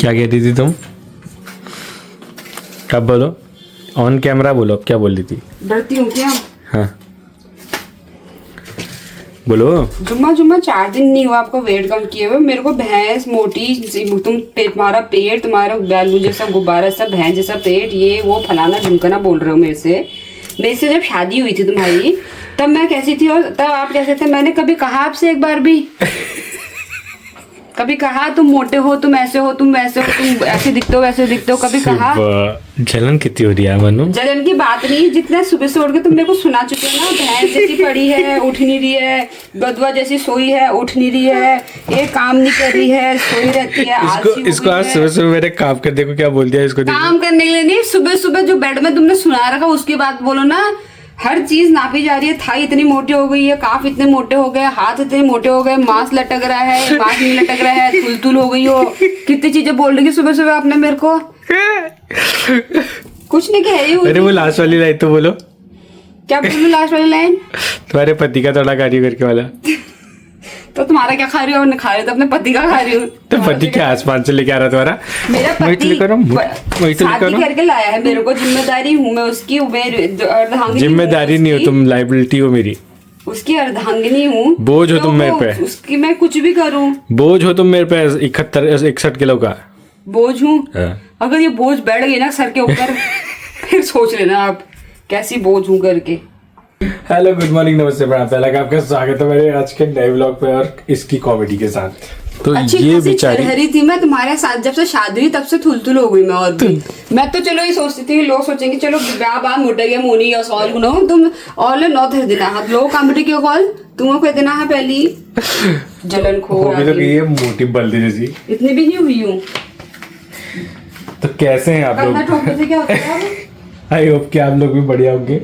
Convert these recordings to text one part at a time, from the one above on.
क्या कह रही थी तुम? कब बोलो, ऑन कैमरा बोलो, क्या बोल रही थी? डरती हूँ क्या? हाँ बोलो। जुम्मा 4 दिन नहीं हुआ आपको वेट कम किए हुए। मेरे को भैंस मोटी, तुम्हारा पेट, तुम्हारा बैलू जैसा गुब्बारा सा, भैंस जैसा पेट, ये वो फलाना ढुमकना बोल रहे हो मेरे से जब शादी हुई थी तुम्हारी तब मैं कैसी थी और तब आप कैसे थे? मैंने कभी कहा आपसे एक बार भी? कभी कहा तुम मोटे हो, तुम ऐसे हो, तुम वैसे हो, तुम ऐसे दिखते हो, वैसे दिखते हो? कभी कहा? जलन कितनी हो रही है मनु? जलन की बात नहीं, जितना सुबह से उठ के तुम मेरे को सुना चुके हो ना, भैंस जैसी पड़ी है उठ नहीं रही है, गदवा जैसी सोई है उठ नहीं रही है, ये काम नहीं कर रही है, सोई रहती है। इसको आज सुबह सुबह मेरे काम कर, देखो क्या बोल दिया इसको। काम करने के लिए नहीं, सुबह सुबह जो बेड में तुमने सुना रखा उसकी बात बोलो ना। हर चीज नापी जा रही है, थाई इतनी मोटी हो गई है, काफ इतने मोटे हो गए, हाथ इतने मोटे हो गए, मांस लटक रहा है, मांस नहीं लटक रहा है, तुल हो गई हो, कितनी चीजें बोल रही है सुबह सुबह आपने मेरे को। कुछ नहीं कह रही हूँ। अरे वो लास्ट वाली लाइन तो बोलो। क्या बोलूं लास्ट वाली लाइन? तुम्हारे पति का थोड़ा कार्य करके वाला। तो तुम्हारा क्या खा रही हो? खा रही हो तो अपने पति का खा रही हूँ। तो पति क्या आसमान से लेके आ रहा तुम्हारा? मेरा पति शादी करके लाया है मेरे को, जिम्मेदारी हूँ मैं उसकी, अर्धांगिनी। जिम्मेदारी नहीं हो तुम, लाइबिलिटी हो मेरी। उसकी अर्धांगिनी हूँ। बोझ हो तुम मेरे पे। उसकी मैं कुछ भी करूँ। बोझ हो तुम मेरे पे, 61 किलो का बोझ हूँ। अगर ये बोझ बैठ गई ना सर के ऊपर फिर सोच लेना आप कैसी बोझ हूँ करके। हेलो गुड मॉर्निंग नमस्ते प्रणाम, आपका स्वागत है मेरे आज के नए व्लॉग पे और इसकी कॉमेडी के साथ। तो ये बेचारी थी मैं तुम्हारे साथ, जब से शादी हुई तब से थुल हो गई मैं। और भी मैं तो चलो ये सोचती थी लोग सोचेंगे चलो ब्याह बात मोटा गया मोनी या सॉल गुना तुम और नौ धर देना हाथ लोग कॉमेडी क्यों कॉल तुम्हें कोई देना है पहली जलन खो तो ये मोटी बल्दी जैसी इतनी भी नहीं हुई हूँ। तो कैसे हैं आप लोग? आई होप कि आप लोग भी बढ़िया होंगे।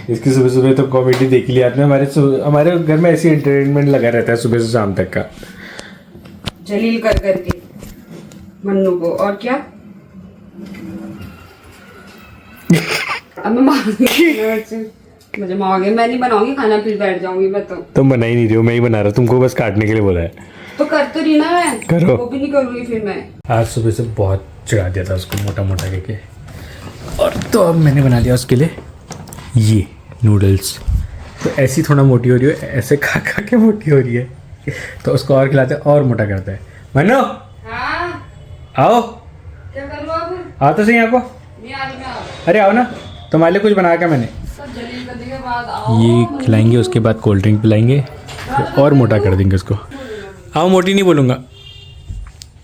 इसकी सुबह सुबह तो कॉमेडी देख लिया आपने। हमारे घर में ऐसी एंटरटेनमेंट लगा रहता है सुबह से शाम तक का, जलील कर करके मन्नू को। और क्या अब मैं मुझे मांगे, मैं नहीं बनाऊंगी खाना, फिर बैठ जाऊंगी मैं। तो तुम बना ही नहीं रही हो, मैं ही बना रहा हूँ, तुमको बस काटने के लिए बोला है। तो कर तो रही ना मैं, करो। वो भी नहीं करूंगी फिर मैं। आज सुबह से बहुत चिढ़ा दिया था उसको मोटा मोटा करके, और तो अब मैंने बना दिया उसके लिए ये नूडल्स। तो ऐसी थोड़ा मोटी हो रही है, ऐसे खा खा के मोटी हो रही है, तो उसको और खिलाते और मोटा करता है। मनो आओ, क्या करूँ अब? आओ तो सही आपको। नहीं आ रही मैं। अरे आओ ना, तुम्हारे लिए कुछ बना के मैंने जलील करने के बाद आओ। ये खिलाएंगे, उसके बाद कोल्ड ड्रिंक पिलाएंगे, फिर और मोटा कर देंगे उसको। आओ, मोटी नहीं बोलूँगा।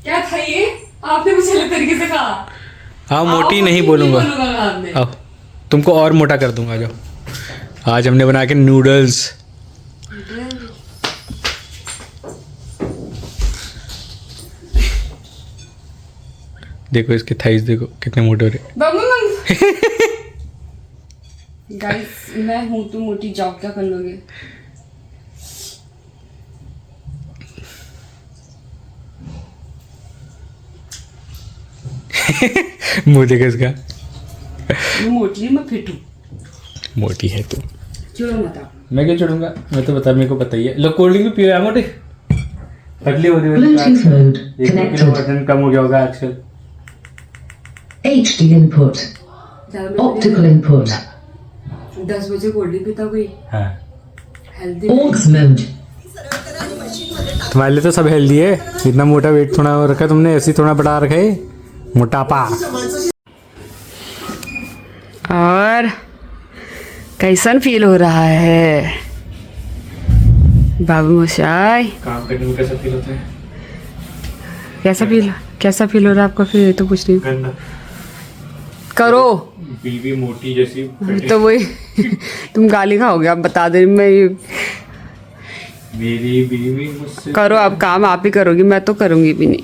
क्या था ये? आपने मुझे अलग तरीके से कहा। आओ, मोटी नहीं बोलूँगा। आओ, तुमको और मोटा कर दूंगा। जो आज हमने बना के नूडल्स। देखो इसके थाइस देखो कितने मोटे हो रहे। गाइस मैं हूँ तुम मोटी, जाओ क्या कर लोगे? मुँह देखो इसका। मोटी मैं फिट हूँ। मोटी है तू, चिड़ो मत आप। मैं क्यों चिड़ूंगा? मैं तो बता, मेरे को पता ही है। लो कोल्ड ड्रिंक भी पियो यार, मोटे पतली हो रही है। 1 किलो वजन कम हो गया होगा आजकल। HD input, optical input, 10 बजे कोल्ड ड्रिंक पीता कोई? हाँ, हेल्दी aux mode, तुम्हारे लिए तो सब हेल्दी है। इतना मोटा वेट थोड़ा हो रखा है तुमने, ऐसे थोड़ा बढ़ा रखा है मोटापा। और कैसन फील हो रहा है बाबू मोशाई? काम करने में कैसा फील होता है? कैसा फील हो रहा है आपको? फिर तो पूछ रही हूँ। करो बीवी मोटी जैसी तो वही तुम गाली खाओगे। आप बता दे, मैं ये मेरी बीवी मुझसे करो आप काम, आप ही करोगी, मैं तो करूंगी भी नहीं।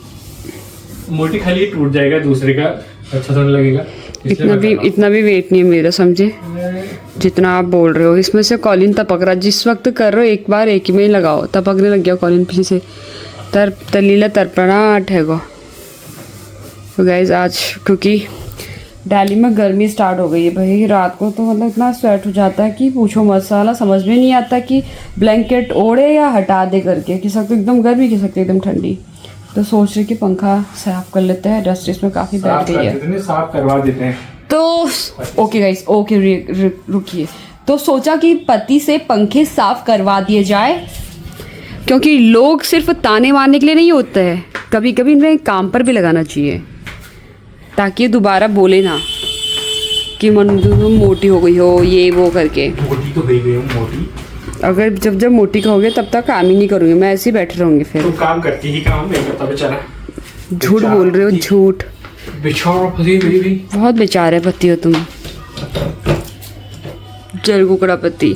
मोटी खाली टूट जाएगा, दूसरे का अच्छा थोड़ा लगेगा। इतना भी वेट नहीं है मेरा, समझे जितना आप बोल रहे हो। इसमें से कॉलिन टपक रहा, जिस वक्त कर रहे हो एक बार एक ही में ही लगाओ, टपकने लग गया कॉलिन पीछे से। तलीला तर्पणाट है गो। तो गाइस आज क्योंकि दिल्ली में गर्मी स्टार्ट हो गई है भाई, रात को तो मतलब इतना स्वेट हो जाता है कि पूछो मत। साला समझ में नहीं आता कि ब्लैंकेट ओढ़े या हटा दे करके। किस सकते एकदम गर्मी, किस सकते एकदम ठंडी। तो सोच रहे कि पंखा साफ कर लेते हैं, डस्ट इसमें काफ़ी बैठ गई है। साफ करवा देते हैं। तो ओके गाइस, ओके रुकिए। तो सोचा कि पति से पंखे साफ करवा दिए जाए, क्योंकि लोग सिर्फ ताने मारने के लिए नहीं होते हैं, कभी कभी इन्हें काम पर भी लगाना चाहिए, ताकि ये दोबारा बोले ना कि मन मोटी हो गई हो ये वो करके। मोटी तो गई हूँ मोटी। अगर जब मोटी कहोगे तब तक काम ही नहीं करूँगी मैं, ऐसे ही बैठे रहूँगी फिर। तुम काम करती ही काम नहीं करता बेचारा। झूठ बोल रहे हो, झूठ। बेचारा पति मेरी भी बहुत बेचारे पति हो तुम, जल कुकड़ा पति।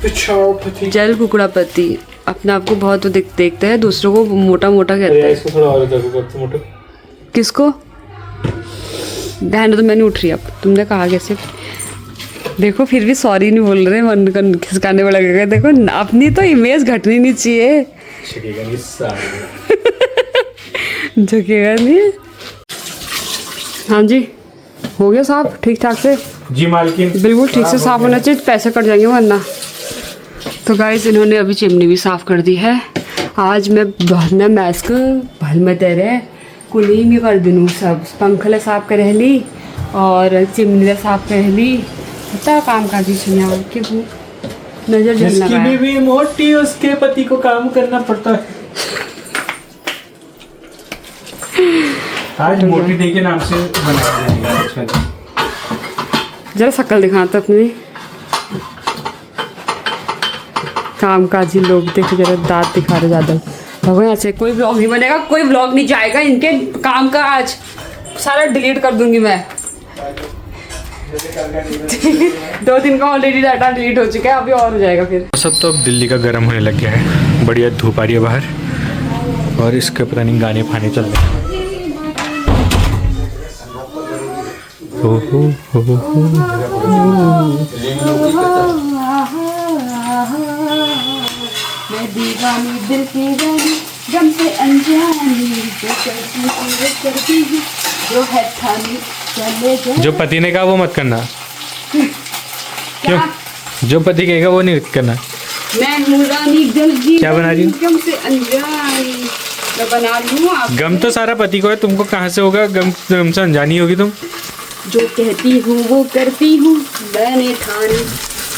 बेचारा पति, जल कुकड़ा पति अपने आप को बहुत देखते हैं, दूसरों को मोटा मोटा कहते हैं। इसको थोड़ा और जगह करते मोटे। किसको? ध्यान तो मैंने उठ रही, अब तुमने कहा कैसे? देखो फिर भी सॉरी नहीं बोल रहे, मन खिसकाने वाला लगेगा। देखो अपनी तो इमेज घटनी नहीं चाहिए। झुकेगा नहीं। हाँ जी, हो गया साफ ठीक ठाक से? जी मालकिन, बिल्कुल ठीक से साफ होना चाहिए, पैसे कट जाएंगे वरना। तो गाइस इन्होंने अभी चिमनी भी साफ कर दी है। आज मैं मैस्क भल में तेरे कुली में कर दूँ, सब पंखला साफ कर ली और चिमनी साफ कर ली। पता काम का भी सुना कि नजर जल जिसकी लगा है। बीवी मोटी उसके पति को काम करना पड़ता है। आज मोटी डी के नाम से बना देंगे। जरा शक्ल दिखाता अपनी। कामकाजी लोग देखो, जरा दांत दिखा रहे ज्यादा। भगवान ऐसे कोई ब्लॉग नहीं बनेगा, कोई ब्लॉग नहीं जाएगा इनके काम का। आज सारा डिलीट कर दूंगी मैं। 2 दिन का ऑलरेडी डाटा डिलीट हो चुका है, अभी और हो जाएगा फिर। सब तो अब दिल्ली का गर्म होने लग गया है, बढ़िया धूप आ रही है बाहर और इसके पता नहीं गाने फाने चल रहे हैं। मैं दीवानी दिल की रानी, गम से अनजानी, जो करती हूँ, जो है ठानी, चले जाए। जो पति ने कहा वो मत करना। क्या? जो पति कहेगा वो नहीं करना। मैं हूँ रानी दिल की, क्या बना रही हो? गम से अनजानी मैं बना रही हूँ। आप गम तो सारा पति को है, तुमको कहाँ से होगा? गम से अनजानी होगी तुम। जो कहती हूँ वो करती हूँ, मैंने ठानी।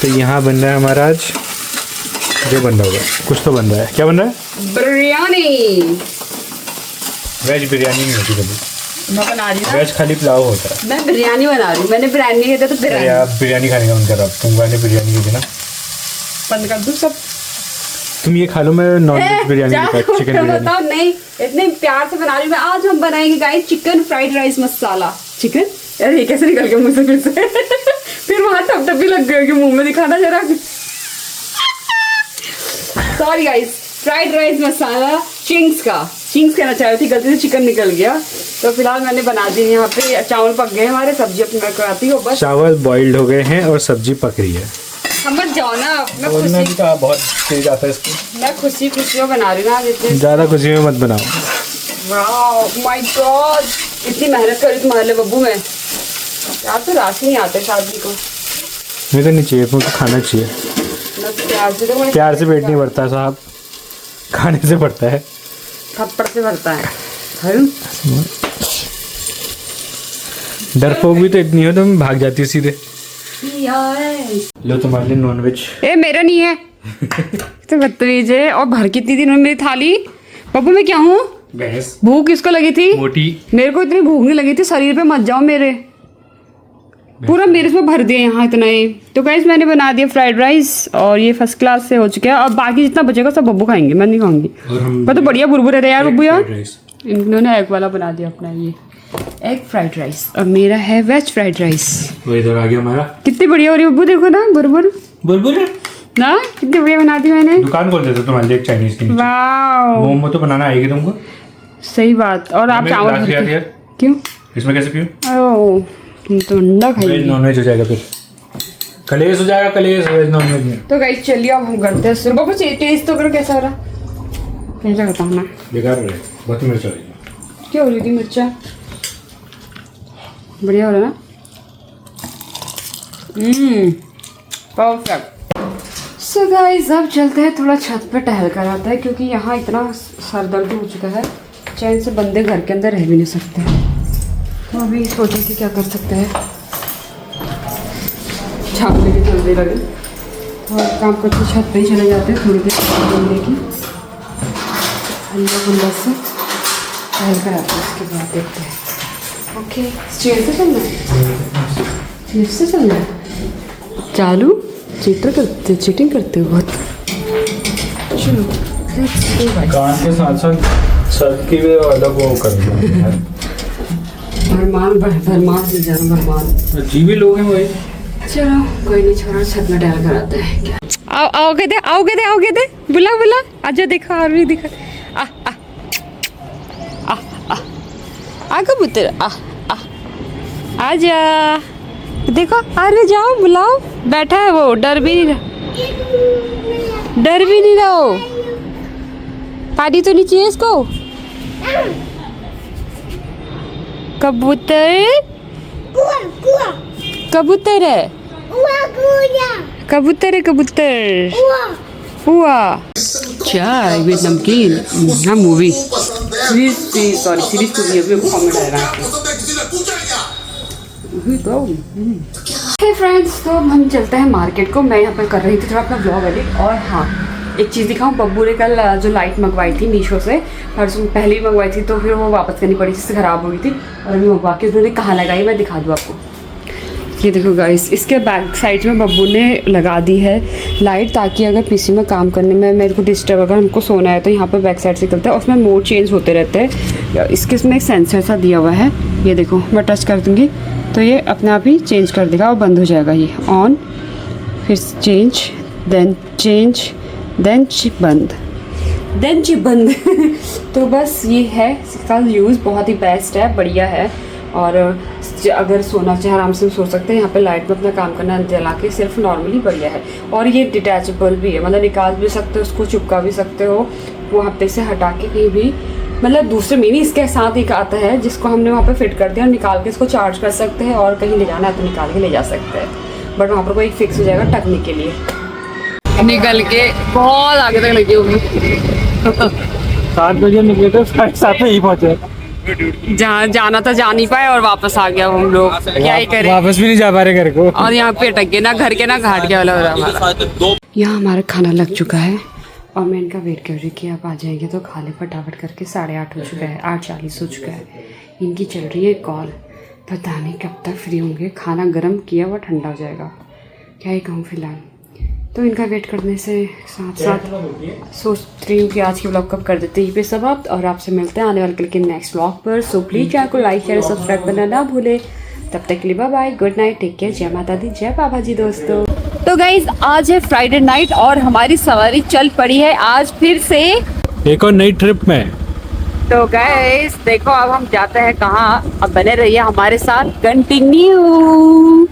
तो यहाँ बन रहा है हमारा आज जो बन रहा होगा, कुछ तो बन रहा है। क्या बन रहा है? बिरयानी। वेज बिरयानी नहीं होती कभी, मैं बना रही हूँ, वेज खाली पुलाव होता है। मैं बिरयानी बना रही हूँ। मैंने बिरयानी नहीं कहता तो बिरयानी। आप बिरयानी खाने का मन कर रहा हूँ, तुम गाने बिरयानी की ना बंद कर दूँ सब। तुम ये खा लो, मैं non veg biryani chicken biryani. बताओ नहीं, इतने प्यार से बना रही हूँ मैं। आज हम बनाएंगे गाइस चिकन फ्राइड राइस मसाला। चिकन यार ये कैसे निकल गया मुंह से फिर से फिर वहाँ टप भी लग गई कि मुंह में दिखाना जरा। सॉरी गाइस, फ्राइड राइस मसाला चिंग्स कहना चाह रही थी, गलती से चिकन निकल गया। तो फिलहाल मैंने बना दी। यहाँ पे चावल पक गए हमारे, सब्जी अपनी मैं कराती हूँ बस। चावल बॉइल्ड हो गए हैं और सब्जी पक रही है। समझ जाओ ना, मैं बोलना भी खुशी कहा बहुत तेज आता है इसको। मैं खुशी बना रही हूँ ना। जितने ज़्यादा खुशी में मत बनाओ। वाओ माय गॉड, इतनी मेहनत करी तुम्हारे लिए बब्बू मैं। यार तो राशि नहीं आते शादी को। मुझे तो नहीं चाहिए, तुमको खाना चाहिए। मैं तो प्यार से, तो मैं प्यार से पेट नहीं भरता साहब, खाने से भरता है। थप्पड़ से भरता है। डरपोक भी तो इतनी हो, तुम भाग जाती हो सीधे। लो तुम्हारे लिए नॉनवेज। ए मेरा नहीं है तो बदतमीज है। और भर कितनी थी मेरी थाली बब्बू, मैं क्या हूँ? भैंस भूख किसको लगी थी? मोटी। मेरे को इतनी भूख नहीं लगी थी, शरीर पे मत जाओ मेरे। पूरा मेरे से भर दिया यहाँ इतना ही। तो गाइस मैंने बना दिया फ्राइड राइस और ये फर्स्ट क्लास से हो चुका है। और बाकी जितना बचेगा सब बब्बू खाएंगे, मैं नहीं खाऊंगी। पर तो बढ़िया बुरबुरे रहे यार बब्बू यार। इन्होंने एग वाला बना दिया अपना, ये एग फ्राइड राइस। और मेरा है वेज फ्राइड राइस। वो इधर आ गया हमारा। कितनी बढ़िया हो रही है बब्बू, देखो ना बुरबुर बुलबुल ना, कितनी बढ़िया बना दी मैंने। दुकान खोल देते तुम्हारे लिए एक चाइनीज की। वाओ मोमो तो बनाना आएगी तुमको। सही बात। और आप चावल भर के- यार क्यों? इसमें कैसे पीऊं? ओह तुम तो अंडा वेज खाइए। नॉन वेज हो जाएगा, फिर कलेश हो जाएगा। कलेश वेज नॉन वेज में तो गाइस चलिए अब हम करते हैं शुरू। बब्बू टेस्ट तो करो कैसा हो रहा, कैसा बताना। बेकार रहे, बहुत मिर्च हो रही है। क्या हो रही थी मिर्चा? बढ़िया हो रहा ना। परफेक्ट। सो गाइस अब चलते हैं थोड़ा छत पे टहल कर आता है, क्योंकि यहाँ इतना सर दर्द हो चुका है। चैन से बंदे घर के अंदर रह भी नहीं सकते। तो अभी सोचा कि क्या कर सकते हैं, छाप लेके चलते लगे और काम करते छत पे ही चले जाते हैं थोड़ी देर घूमने की, अंदर अंदर से टहल कर आते हैं, उसके बाद देखते हैं। ओके, स्टेयर से चलना है, स्टेयर से चलना है। चालू चीटिंग करते हो बहुत। चलो काम के साथ साथ छत की भी अलग वो कर दिया। भरमान से जाना भरमान अजीब ही लोग हैं वही। चलो कोई नहीं, छोड़ो छत में टहल कर आते हैं। क्या आओगे दे बुला आजा, देखो और भी दिखा। आ कबूतर आजा, देखो अरे जाओ बुलाओ, बैठा है वो, डर भी नहीं रहो। पानी तो नहीं चाहिए इसको। कबूतर कबूतर है, कबूतर हुआ चाय विद नमकीन। हाँ मूवी सीरीज तो नहीं, अभी कॉमेडी आ रहा है। हे फ्रेंड्स, तो हम चलते हैं मार्केट को। मैं यहाँ पर कर रही थी थोड़ा अपना ब्लॉग एडिट। और हाँ, एक चीज़ दिखाऊँ, बब्बू ने कल जो लाइट मंगवाई थी मीशो से, परसों पहले ही मंगवाई थी, तो फिर वो वापस करनी पड़ी, जिससे ख़राब हो गई थी। और अभी मंगवा के उन्होंने कहाँ लगाई मैं दिखा दूँ आपको। ये देखो गाइस, इसके बैक साइड में बब्बू ने लगा दी है लाइट, ताकि अगर पीसी में काम करने में मेरे को डिस्टर्ब, अगर हमको सोना है तो यहाँ पर बैक साइड से चलता है, उसमें मोड चेंज होते रहते हैं। इसके इसमें एक सेंसर सा दिया हुआ है, ये देखो मैं टच कर दूँगी तो ये अपने आप ही चेंज कर देगा और बंद हो जाएगा। ये ऑन, फिर चेंज, देन चिप बंद। तो बस ये है इसका यूज़, बहुत ही बेस्ट है, बढ़िया है। और अगर सोना चाहे आराम से सो सकते हैं, यहाँ पे लाइट में अपना काम करना जला के सिर्फ नॉर्मली बढ़िया है। और ये डिटैचेबल भी है, मतलब निकाल भी सकते हो, उसको चिपका भी सकते हो वहाँ पे से हटा के कहीं भी, मतलब दूसरे में नहीं। इसके साथ एक आता है जिसको हमने वहाँ पे फिट कर दिया, और निकाल के इसको चार्ज कर सकते हैं, और कहीं ले जाना है तो निकाल के ले जा सकते हैं। बट वहाँ पर कोई फिक्स हो जाएगा टकने के लिए। निकल के बहुत आगे तक लगी होगी। 7 बजे निकले थे, 7:30 में ही पहुँचे। जहाँ जाना था जा नहीं पाए और वापस आ गया हम लोग, क्या ही करें, वापस भी नहीं जा पा रहे घर को। और यहाँ पे अटक गए, ना घर के ना घाट के वाला हो रहा हमारा। यहाँ हमारा खाना लग चुका है और मैं इनका वेट कर रही कि आप आ जाएंगे तो खा ले फटाफट करके। 8:30 हो चुका है, 8:40 हो चुका है। इनकी चल रही है कॉल, पता नहीं कब तक फ्री होंगे। खाना गर्म किया हुआ ठंडा हो जाएगा, क्या ही कहूँ फिलहाल। तो इनका वेट करने से साथ साथ सोच रही हूँ कि आज के ब्लॉग कब कर देते यहीं पे समाप्त, और आपसे मिलते हैं आने वाले कल के नेक्स्ट ब्लॉग पर। सो प्लीज़ चैनल को लाइक शेयर सब्सक्राइब करना ना भूले। तब तक के लिए bye bye, good night, take care, जय माता दी, जय बाबा जी दोस्तों। तो गाइज आज है फ्राइडे नाइट और हमारी सवारी चल पड़ी है आज फिर से एक और नई ट्रिप में। तो गाइज देखो अब हम जाते हैं कहाँ, अब बने रहिए हमारे साथ, कंटिन्यू।